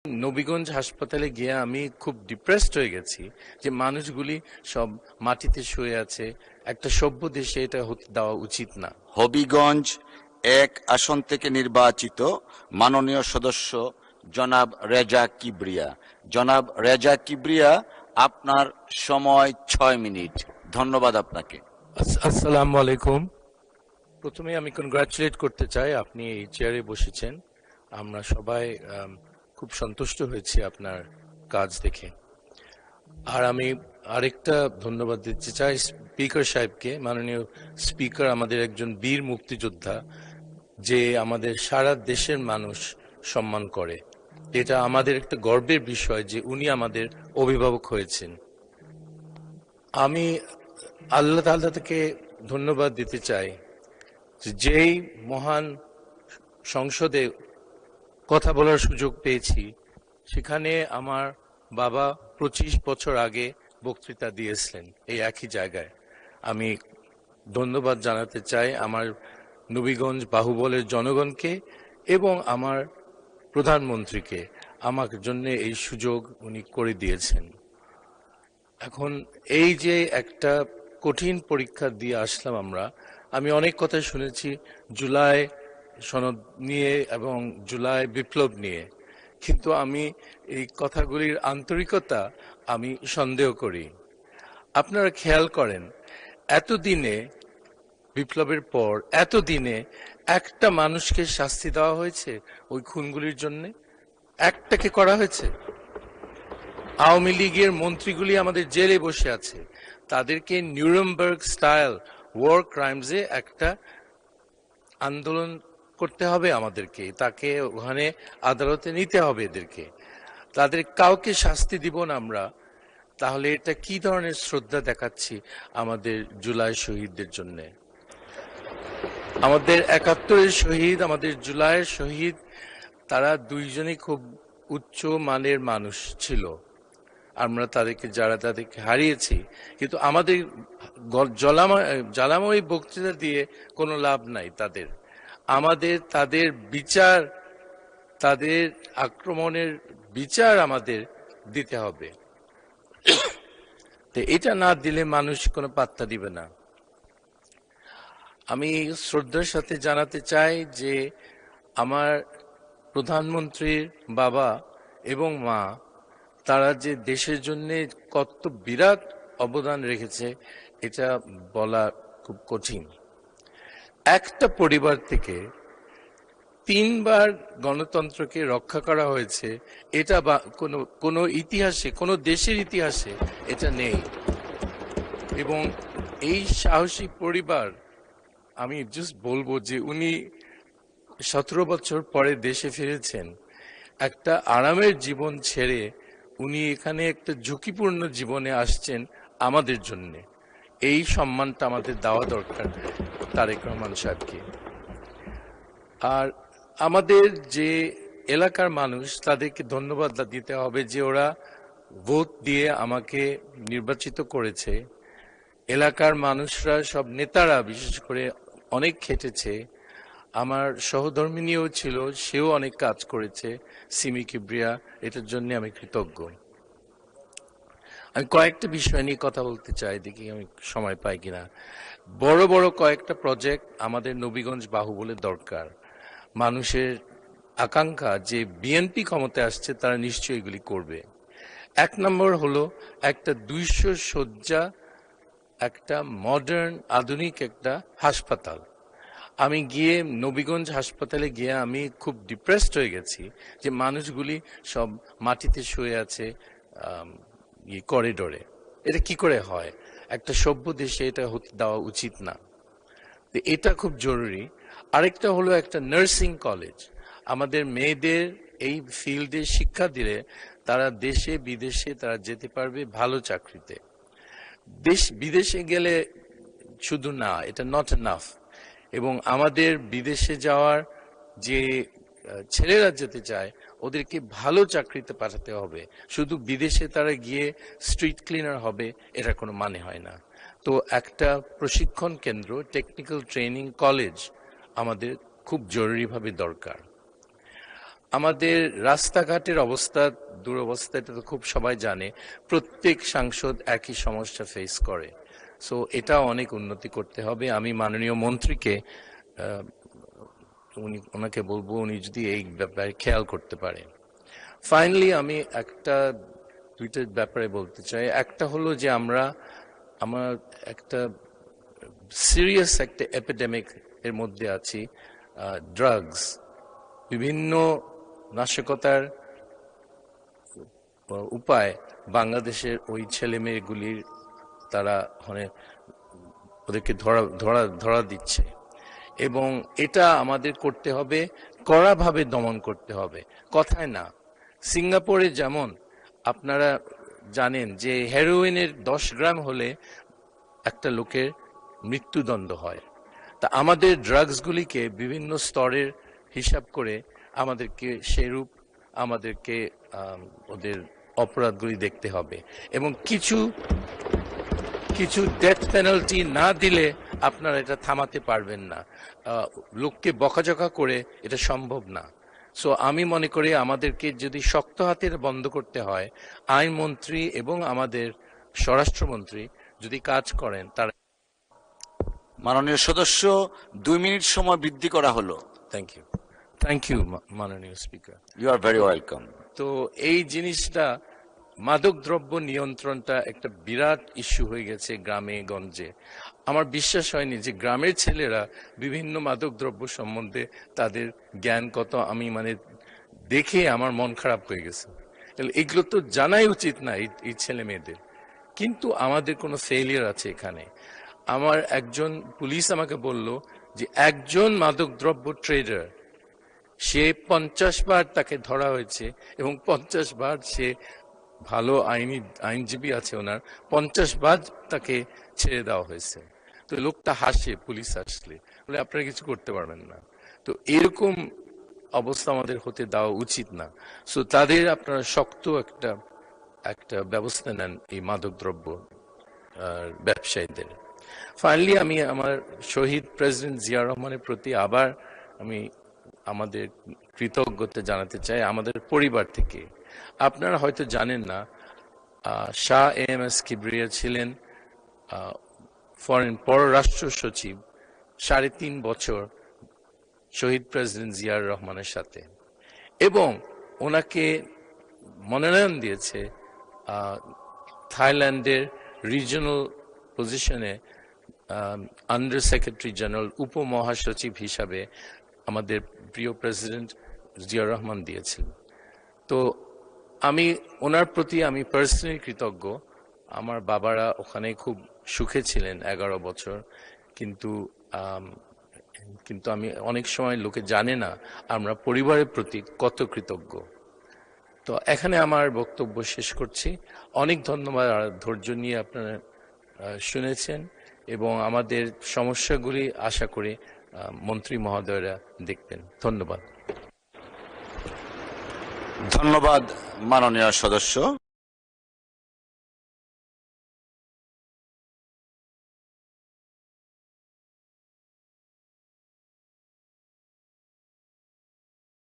নবীগঞ্জ হাসপাতালে গিয়ে আমি খুব ডিপ্রেসড হয়ে গেছি যে মানুষগুলি সব মাটিতে শুয়ে আছে। একটা সভ্য দেশে এটা হতে দেওয়া উচিত না। হবিগঞ্জ 1 আসন থেকে নির্বাচিত মাননীয় সদস্য জনাব রেজা কিবরিয়া। জনাব রেজা কিবরিয়া, আপনার সময় 6 মিনিট। ধন্যবাদ আপনাকে। আসসালামু আলাইকুম। প্রথমে আমি কনগ্রাচুলেট করতে চাই, আপনি এই চেয়ারে বসেছেন। আমরা সবাই খুব সন্তুষ্ট হয়েছি আপনার কাজ দেখে। আর আমি আরেকটা ধন্যবাদ দিতে চাই স্পিকার সাহেবকে। মাননীয় স্পিকার আমাদের একজন বীর মুক্তিযোদ্ধা, যে আমাদের সারা দেশের মানুষ সম্মান করে। এটা আমাদের একটা গর্বের বিষয় যে উনি আমাদের অভিভাবক হয়েছেন। আমি আল্লাহ তাআলা থেকে ধন্যবাদ দিতে চাই যেই মহান সংসদে কথা বলার সুযোগ পেয়েছি, সেখানে আমার বাবা 25 বছর আগে বক্তৃতা দিয়েছিলেন এই একই জায়গায়। আমি ধন্যবাদ জানাতে চাই আমার নবীগঞ্জ বাহুবলের জনগণকে এবং আমার প্রধানমন্ত্রীকে। আমার জন্য এই সুযোগ উনি করে দিয়েছেন। এখন এই যে একটা কঠিন পরীক্ষা দিয়ে আসলাম আমরা, আমি অনেক কথা শুনেছি জুলাই সনদ নিয়ে এবং জুলাই বিপ্লব নিয়ে, কিন্তু আমি এই কথাগুলির আন্তরিকতা আমি সন্দেহ করি। আপনারা খেয়াল করেন, এতদিনে বিপ্লবের পর এতদিনে একটা মানুষকে শাস্তি দেওয়া হয়েছে ওই খুনগুলির জন্য? একটাকে করা হয়েছে? আওয়ামী লীগের মন্ত্রীগুলি আমাদের জেলে বসে আছে, তাদেরকে নিউরেমবার্গ স্টাইল ওয়ার ক্রাইমসে একটা আন্দোলন করতে হবে আমাদেরকে, তাকে ওখানে আদালতে নিতে হবে এদেরকে। তাদের কাউকে শাস্তি দিব না আমরা, তাহলে এটা কি ধরনের শ্রদ্ধা দেখাচ্ছি আমাদের জুলাই শহীদদের জন্য? আমাদের 71-এর শহীদ, আমাদের জুলাইয়ের শহীদ, তারা দুইজনই খুব উচ্চ মানের মানুষ ছিল। আমরা তাদেরকে হারিয়েছি, কিন্তু আমাদের জ্বালাময়ী বক্তৃতা দিয়ে কোনো লাভ নাই তাদের। আমাদের তাদের বিচার, তাদের আক্রমণের বিচার আমাদের দিতে হবে। তো এটা না দিলে মানুষ কোনো পাত্তা দিবে না। আমি শ্রদ্ধার সাথে জানাতে চাই যে আমার প্রধানমন্ত্রীর বাবা এবং মা, তারা যে দেশের জন্য কত বিরাট অবদান রেখেছে এটা বলা খুব কঠিন। একটা পরিবার থেকে 3 বার গণতন্ত্রকে রক্ষা করা হয়েছে, এটা কোনো ইতিহাসে, কোনো দেশের ইতিহাসে এটা নেই। এবং এই সাহসী পরিবার, আমি জাস্ট বলবো যে উনি 17 বছর পরে দেশে ফিরেছেন, একটা আরামের জীবন ছেড়ে উনি এখানে একটা ঝুঁকিপূর্ণ জীবনে আসছেন আমাদের জন্য। এই সম্মানটা আমাদের দেওয়া দরকার তারেক রহমান সাহেবকে। আর আমাদের যে এলাকার মানুষ, তাদেরকে ধন্যবাদ দিতে হবে যে ওরা ভোট দিয়ে আমাকে নির্বাচিত করেছে। এলাকার মানুষরা, সব নেতারা বিশেষ করে অনেক খেটেছে। আমার সহধর্মিনীও ছিল, সেও অনেক কাজ করেছে, সিমি কিবরিয়া, এটার জন্য আমি কৃতজ্ঞ। আমি কয়েকটা বিষয় নিয়ে কথা বলতে চাই, দেখি আমি সময় পাই কিনা। বড় বড় কয়েকটা প্রজেক্ট আমাদের নবীগঞ্জ বাহুবলে দরকার। মানুষের আকাঙ্ক্ষা যে বিএনপি ক্ষমতায় আসছে, তারা নিশ্চয়ই এগুলি করবে। 1 নম্বর হলো একটা 200 শয্যা, একটা মডার্ন আধুনিক একটা হাসপাতাল। আমি গিয়ে নবীগঞ্জ হাসপাতালে গিয়ে আমি খুব ডিপ্রেসড হয়ে গেছি যে মানুষগুলি সব মাটিতে শুয়ে আছে করিডোরে। এটা কি করে হয়? একটা সভ্য দেশে এটা হতে দেওয়া উচিত না। এটা খুব জরুরি। আরেকটা হলো একটা নার্সিং কলেজ। আমাদের মেয়েদের এই ফিল্ডে শিক্ষা দিলে তারা দেশে বিদেশে তারা যেতে পারবে ভালো চাকরিতে। বিদেশে গেলে শুধু না, এটা নট এনাফ। এবং আমাদের বিদেশে যাওয়ার যে ছেলেরা যেতে চায়, ওদেরকে ভালো চাকরিতে পাঠাতে হবে। শুধু বিদেশে তারা গিয়ে স্ট্রিট ক্লিনার হবে, এটা কোনো মানে হয় না। তো একটা প্রশিক্ষণ কেন্দ্র, টেকনিক্যাল ট্রেনিং কলেজ আমাদের খুব জরুরিভাবে দরকার। আমাদের রাস্তাঘাটের অবস্থা, দুরবস্থা, এটা তো খুব সবাই জানে। প্রত্যেক সাংসদ একই সমস্যা ফেস করে। সো এটা অনেক উন্নতি করতে হবে। আমি মাননীয় মন্ত্রীকে ওনাকে বলবো, উনি যদি এই ব্যাপারে খেয়াল করতে পারে। ফাইনালি আমি দুইটা ব্যাপারে বলতে চাই। একটা হলো যে আমরা একটা সিরিয়াস একটা এপিডেমিক এর মধ্যে আছি। ড্রাগস, বিভিন্ন নাশকতার উপায় বাংলাদেশের ওই ছেলে মেয়েগুলির, তারা মানে ওদেরকে ধরা দিচ্ছে, এবং এটা আমাদের করতে হবে, কড়াভাবে দমন করতে হবে, কথায় না। সিঙ্গাপুরে যেমন আপনারা জানেন যে হেরোইনের 10 গ্রাম হলে একটা লোকের মৃত্যুদণ্ড হয়। তা আমাদের ড্রাগসগুলিকে বিভিন্ন স্তরের হিসাব করে আমাদেরকে ওদের অপরাধগুলি দেখতে হবে, এবং কিছু ডেথ পেনাল্টি না দিলে আপনারা এটা থামাতে পারবেন না। লোককে বকাঝকা করে এটা সম্ভব না। সো আমি মনে করি আমাদেরকে যদি শক্ত হাতের বন্ধ করতে হয়, আইনমন্ত্রী এবং আমাদের স্বরাষ্ট্রমন্ত্রী যদি কাজ করেন, তারা। মাননীয় সদস্য, 2 মিনিট সময় বৃদ্ধি করা হলো। থ্যাংক ইউ মাননীয় speaker. You are very welcome. তো এই জিনিসটা, মাদকদ্রব্য নিয়ন্ত্রণটা একটা বিরাট ইস্যু হয়ে গেছে গ্রামে গঞ্জে। আমার বিশ্বাস হয়নি যে গ্রামের ছেলেরা বিভিন্ন মাদকদ্রব্য সম্বন্ধে তাদের জ্ঞান কত, আমি মানে দেখে আমার মন খারাপ হয়ে গেছে। এগুলো তো জানাই উচিত না এই ছেলে মেয়েদের, কিন্তু আমাদের কোনো ফেলিয়ার আছে এখানে। আমার একজন পুলিশ আমাকে বলল যে একজন মাদকদ্রব্য ট্রেডার, সে 50 বার তাকে ধরা হয়েছে, এবং 50 বার সে, ভালো আইনজীবী আছে ওনার, 50 বার তাকে ছেড়ে দেওয়া হয়েছে। তো লোকটা হাসে পুলিশ আসলে, বলে আপনারা কিছু করতে পারবেন না। তো এরকম অবস্থা আমাদের হতে দেওয়া উচিত না। সো তাদের আপনারা শক্ত একটা ব্যবস্থা নেন এই মাদকদ্রব্য ব্যবসায়ীদের। ফাইনালি আমি আমার শহীদ প্রেসিডেন্ট জিয়া রহমানের প্রতি আবার আমাদের কৃতজ্ঞতা জানাতে চাই আমাদের পরিবার থেকে। আপনারা হয়তো জানেন না, শাহ এম.এস. কিবরিয়া ছিলেন পররাষ্ট্র সচিব 3.5 বছর শহীদ প্রেসিডেন্ট জিয়াউর রহমানের সাথে, এবং ওনাকে মনোনয়ন দিয়েছে থাইল্যান্ডের রিজিওনাল পজিশনে আন্ডার সেক্রেটারি জেনারেল, উপমহাসচিব হিসাবে আমাদের প্রিয় প্রেসিডেন্ট জিয়াউর রহমান দিয়েছেন। তো আমি ওনার প্রতি আমি পার্সোনালি কৃতজ্ঞ। আমার বাবারা ওখানে খুব সুখে ছিলেন 11 বছর, কিন্তু আমি অনেক সময় লোকে জানে না আমরা পরিবারের প্রতি কত কৃতজ্ঞ। তো এখানে আমার বক্তব্য শেষ করছি। অনেক ধন্যবাদ, আর ধৈর্য নিয়ে আপনারা শুনেছেন, এবং আমাদের সমস্যাগুলি আশা করি মন্ত্রী মহোদয়রা দেখবেন। ধন্যবাদ। ধন্যবাদ মাননীয় সদস্য।